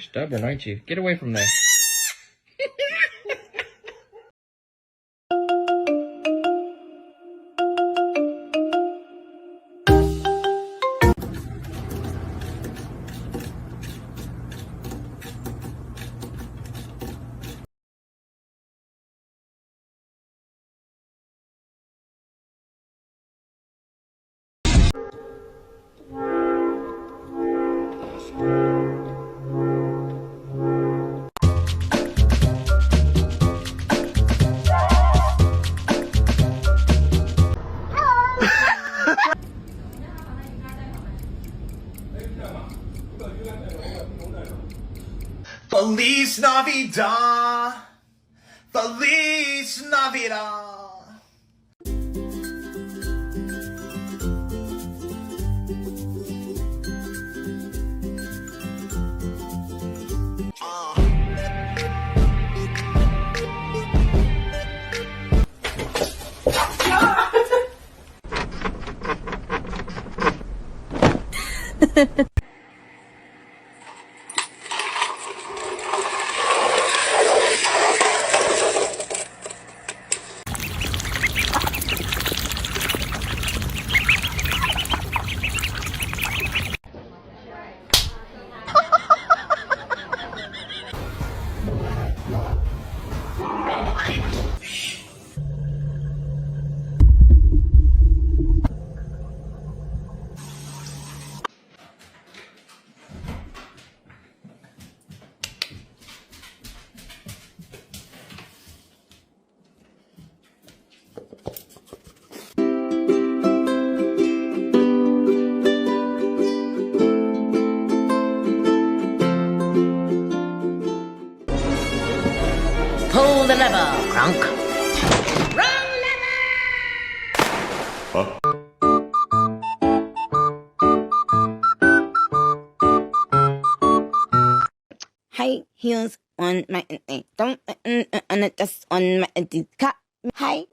stubborn, aren't you? Get away from there. Feliz Navidad, Feliz Navidad. Pull the lever, Crunk. Wrong lever! Huh? High heels on my don't just on my cut. Hi.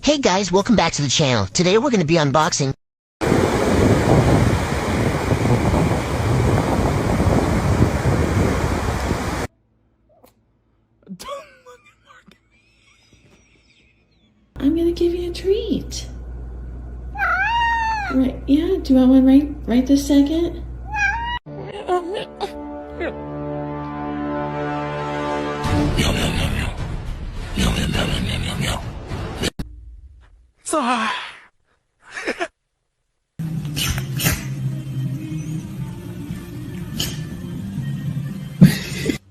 Hey guys, welcome back to the channel. Today we're going to be unboxing I'm gonna give you a treat. Right, yeah, do you want one right this second?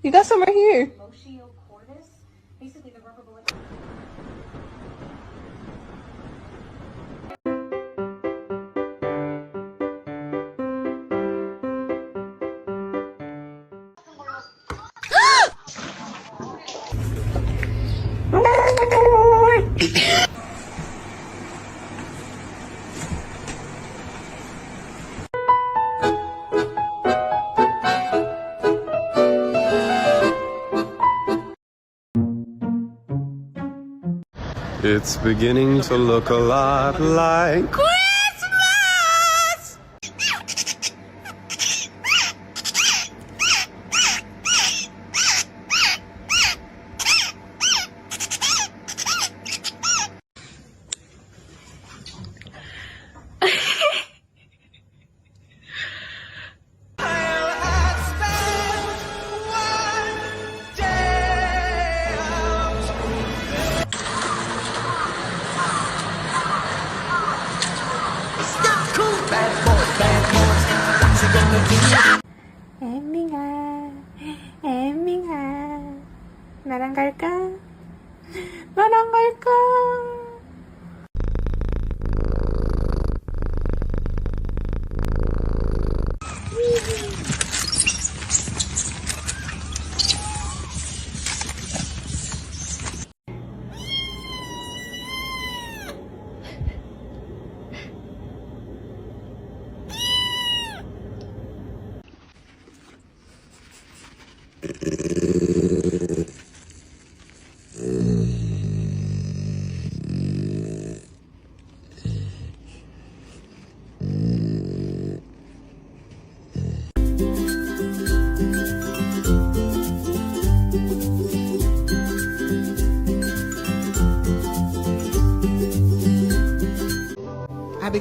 You got some right here. Basically the rubber bullet. It's beginning to look a lot like Christmas! 엠밍아, 나랑 갈까? 나랑 갈까?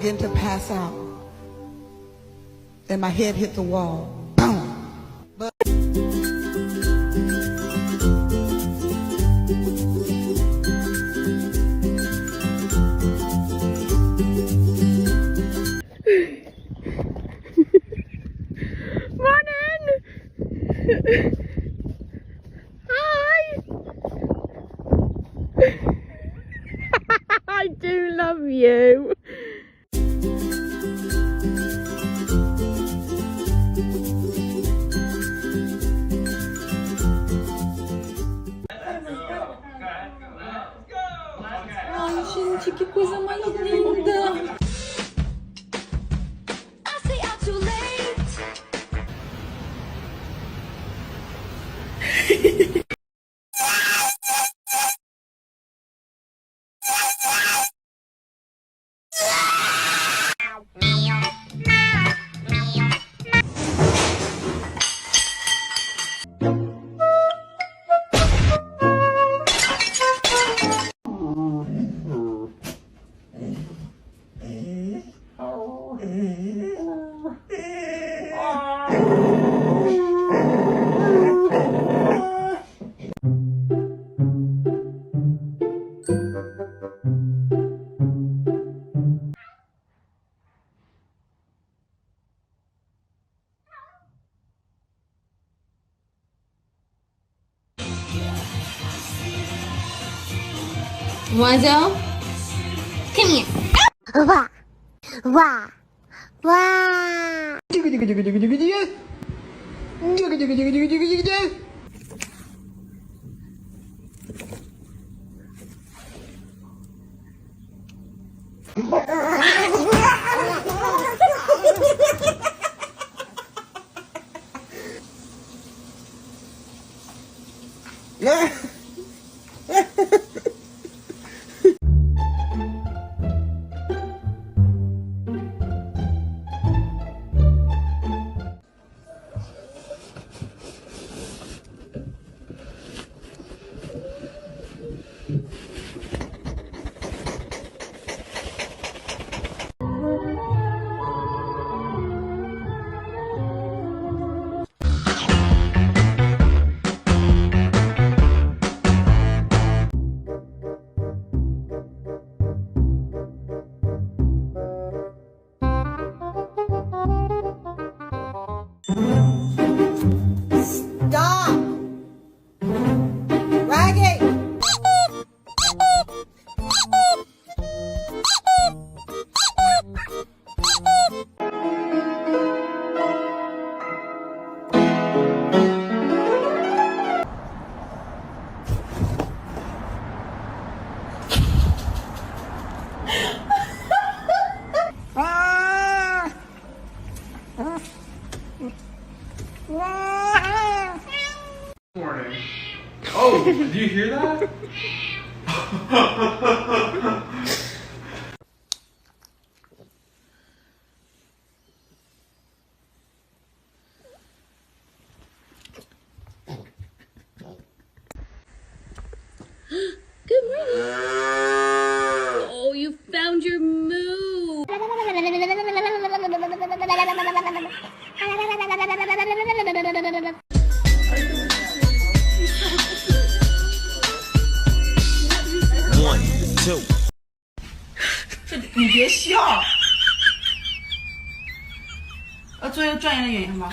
began to pass out. Then my head hit the wall. Boom. But Hi! I do love you. Ai, gente, que coisa mais linda! Mademoiselle, come here. Wah! Wah! Wah! stop! Raggy! Morning. Oh, do you hear that? Good morning. Oh, you found your move. One, two. 你别笑。要做一个专业的演员吗？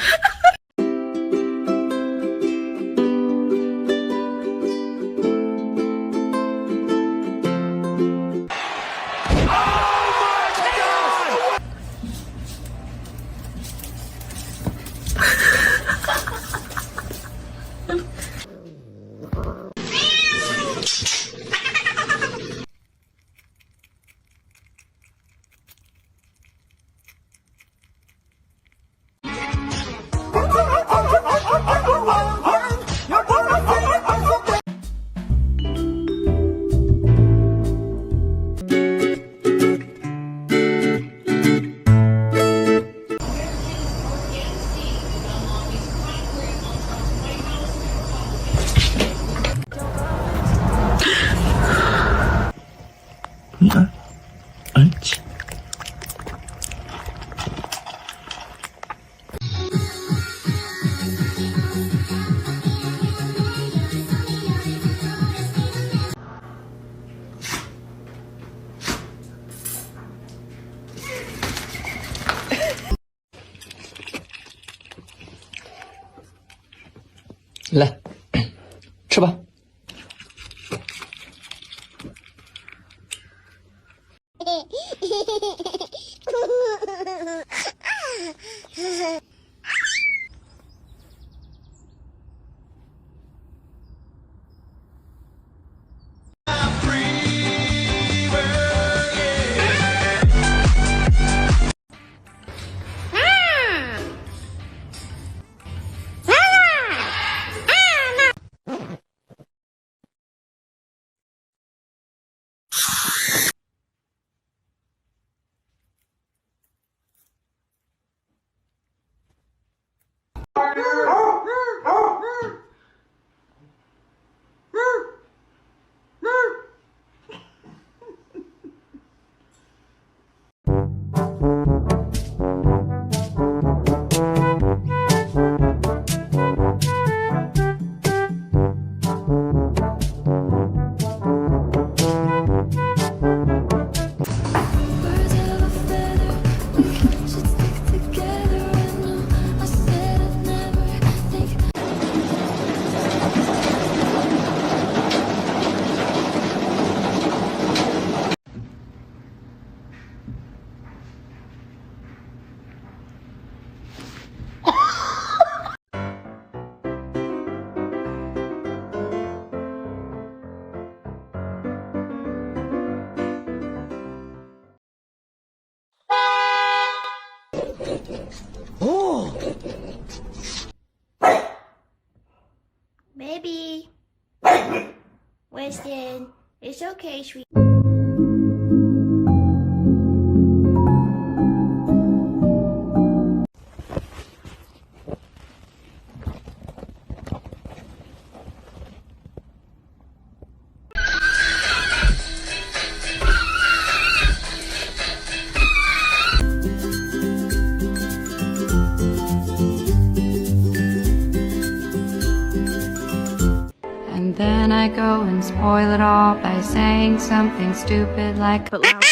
来，吃吧。Baby, Winston, it's okay, sweet. And then I go and spoil it all by saying something stupid like but loud.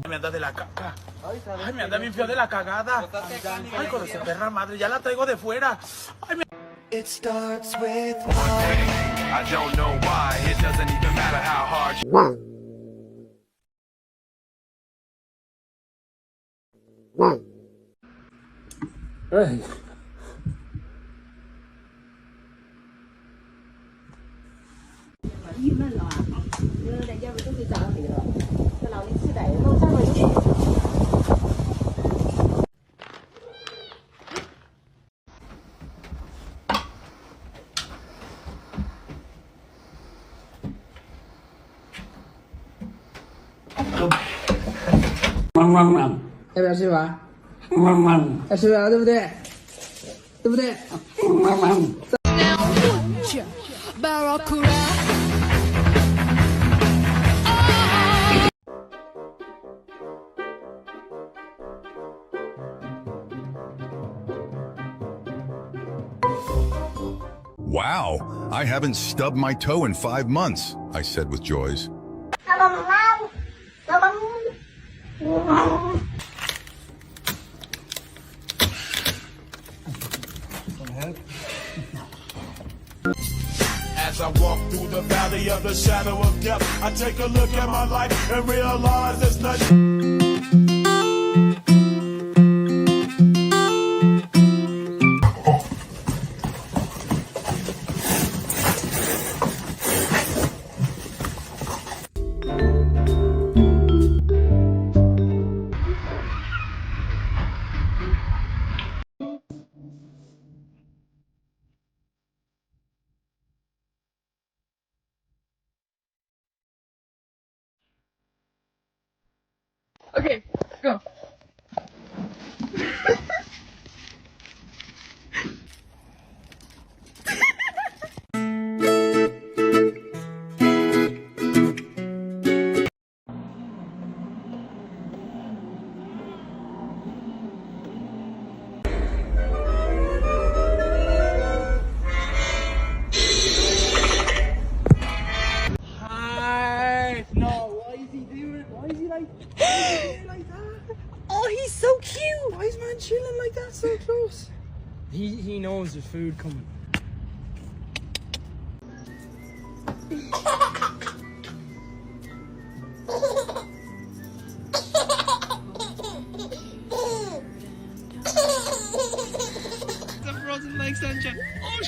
Me anda de la caca. Ay, me anda bien feo de la cagada. Ay, con esa perra madre, ya la traigo de fuera. Ay, me... It starts with one thing. I don't know why. It doesn't even matter how hard you... Hey.要不要吃吧？要吃吧，对不对？对不对？ Wow, I haven't stubbed my toe in 5 months, I said with joys. As I walk through the valley of the shadow of death, I take a look at my life and realize there's nothing. Okay, go. Hi. No, why is he doing? Why is he like that? He knows there's food coming. The frozen lake sunshine. Oh,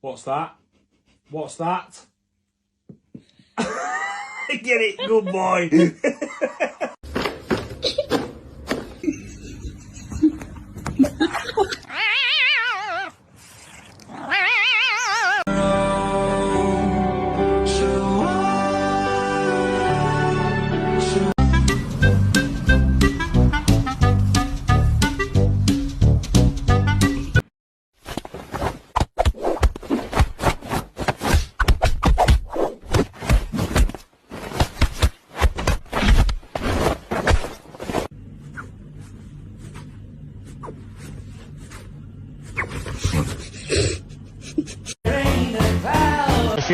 What's that? What's that? Get it, good boy.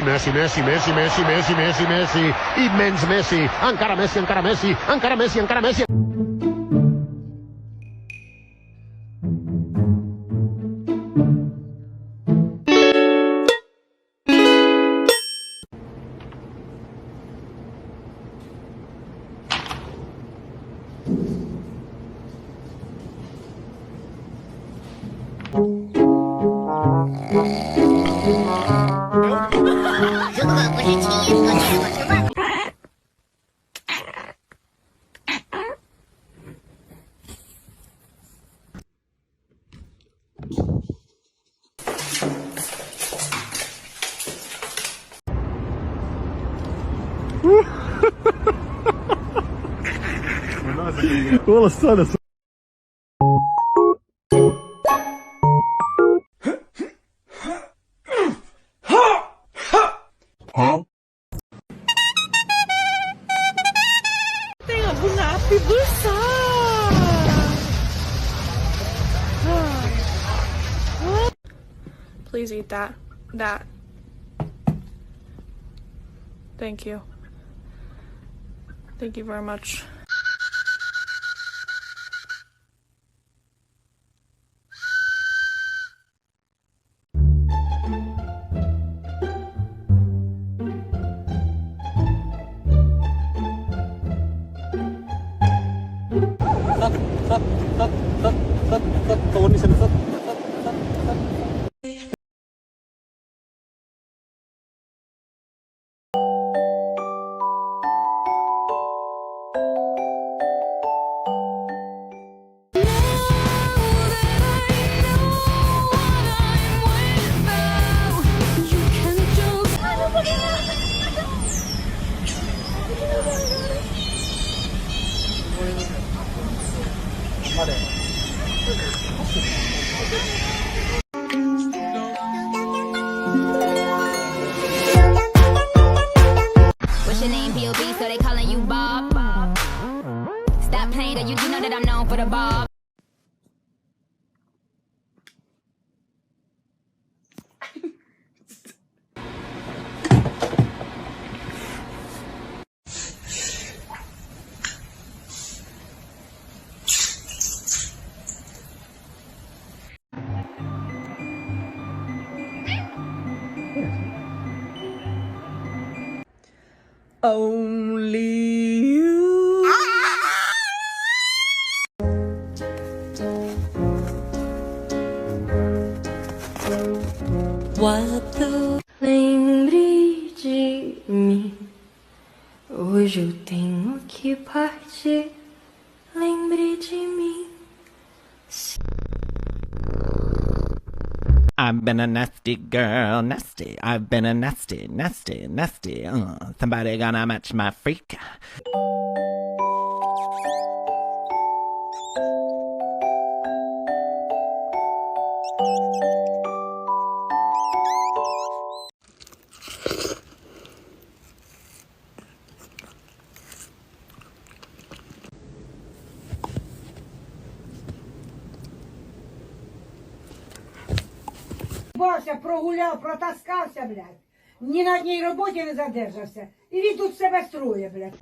Messi, Messi, Messi, Messi, Messi, Messi, Messi, immens Messi, encara Messi, encara Messi, encara Messi, encara Messi. والله استانس. Please eat that. That. Thank you. Thank you very much. What's your name, P.O.B., so they calling you Bob? Stop playing, or you do know that I'm known for the Bob. Only you. Lembre de mim. Hoje eu tenho que partir. Lembre de mim. I've been a nasty girl, nasty. I've been a nasty, nasty, nasty. Somebody gonna match my freak. проїбався, прогуляв, протаскався, блядь. Ні на одній роботі не задержався. І він тут себе строє, блядь.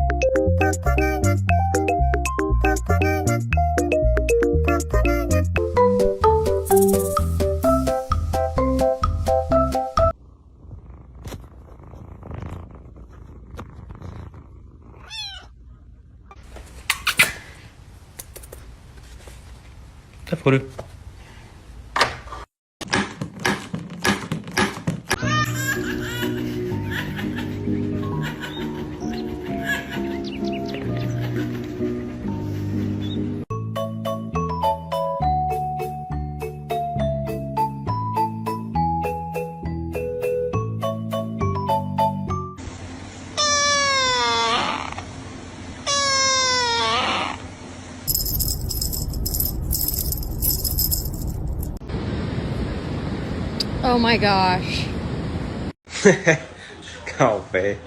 Tá fora. Oh my gosh. 靠背。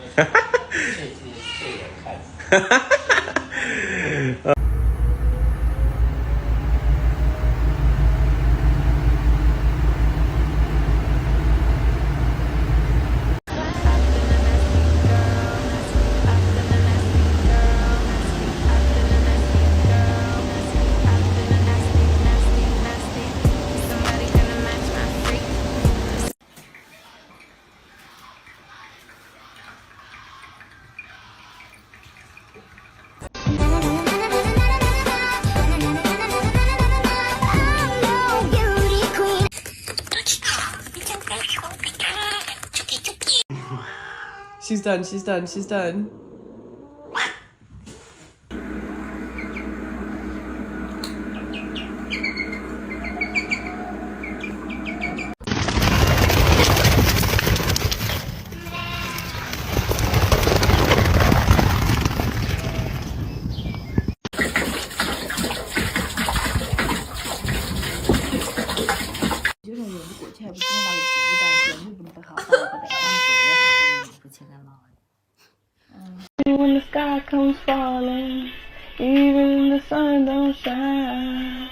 She's done, she's done, she's done. When the sky comes falling, even the sun don't shine.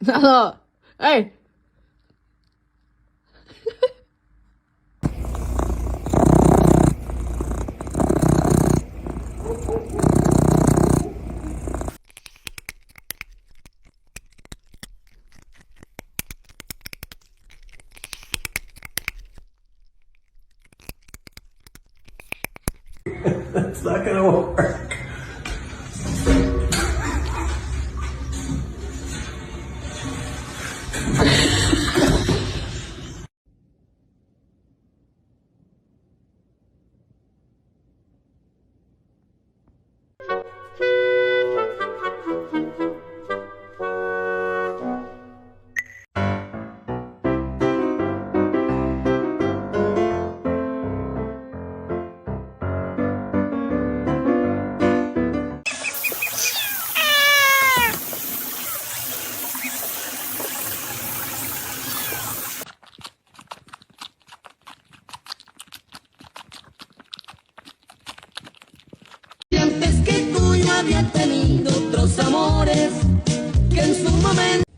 Hello. Hey. That's not gonna work.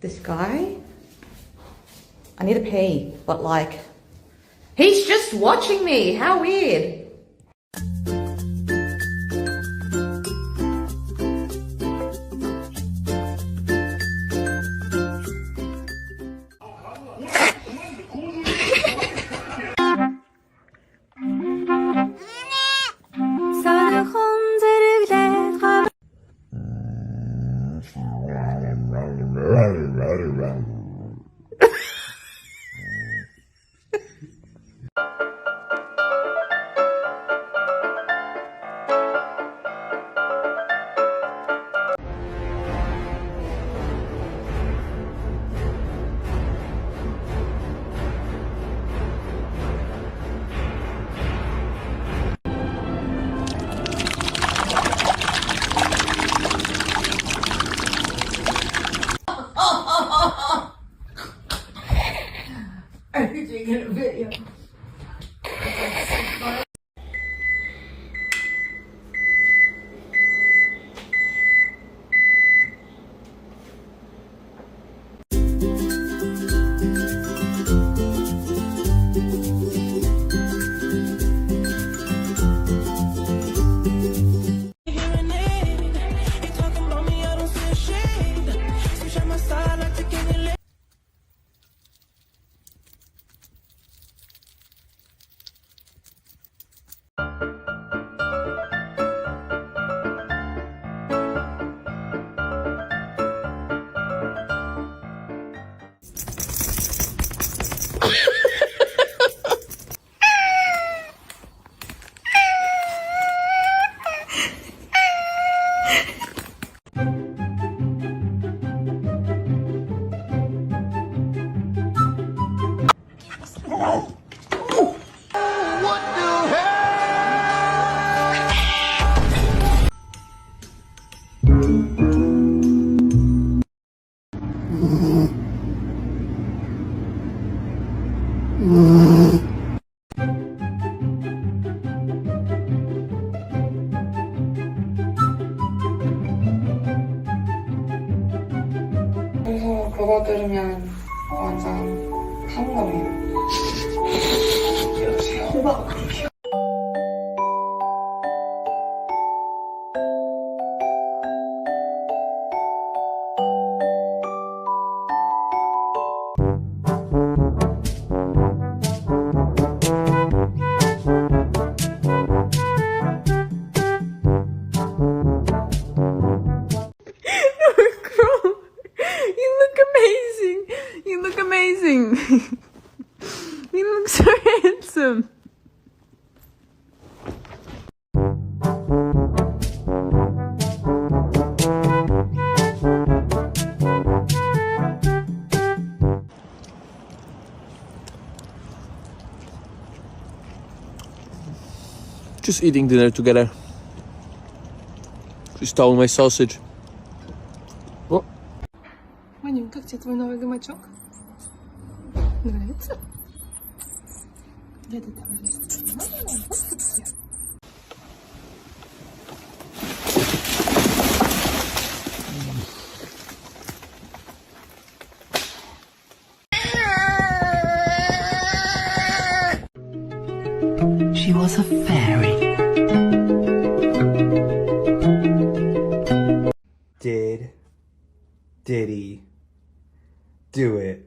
This guy? I need to pee, but like, he's just watching me. How weird. 그거 들으면 완전 감동해요. You look amazing. You look amazing. You look so handsome. Just eating dinner together. She stole my sausage. Манюнь, как тебе твой новый гамачок? Нравится? Где ты там есть? She was a fairy. Did he do it?